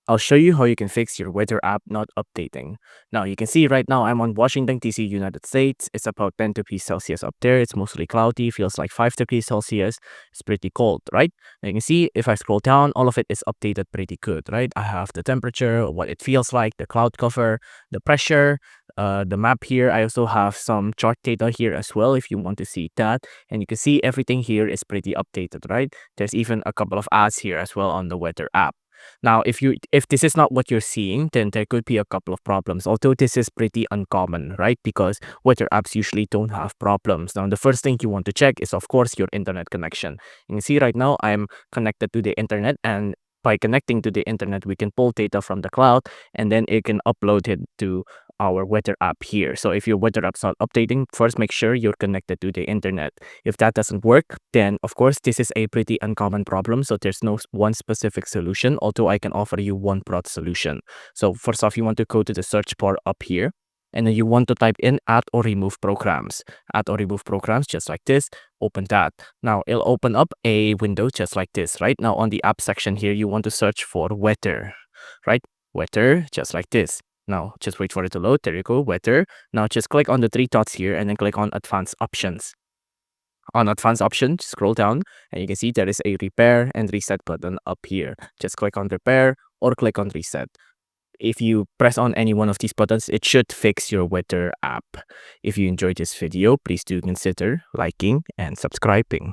I'll show you how you can fix your weather app not updating. Now, you can see right now I'm on Washington, D.C., United States. It's about 10 degrees Celsius up there. It's mostly cloudy, feels like 5 degrees Celsius. It's pretty cold, right? And you can see if I scroll down, all of it is updated pretty good, right? I have the temperature, what it feels like, the cloud cover, the pressure, the map here. I also have some chart data here as well if you want to see that. And you can see everything here is pretty updated, right? There's even a couple of ads here as well on the weather app. Now, if this is not what you're seeing, then there could be a couple of problems. Although this is pretty uncommon, right? Because weather apps usually don't have problems. Now, the first thing you want to check is, of course, your internet connection. You can see right now I'm connected to the internet, and by connecting to the internet, we can pull data from the cloud, and then it can upload it to our weather app here. So if your weather app's not updating, first make sure you're connected to the internet. If that doesn't work, then of course this is a pretty uncommon problem. So there's no one specific solution, although I can offer you one broad solution. So first off, you want to go to the search bar up here, and then you want to type in add or remove programs. Add or remove programs, just like this. Open that. Now it'll open up a window just like this, right? Now on the app section here, you want to search for weather, right? Weather, just like this. Now, just wait for it to load. There you go, weather. Now, just click on the three dots here and then click on Advanced Options. On Advanced Options, scroll down and you can see there is a Repair and Reset button up here. Just click on Repair or click on Reset. If you press on any one of these buttons, it should fix your weather app. If you enjoyed this video, please do consider liking and subscribing.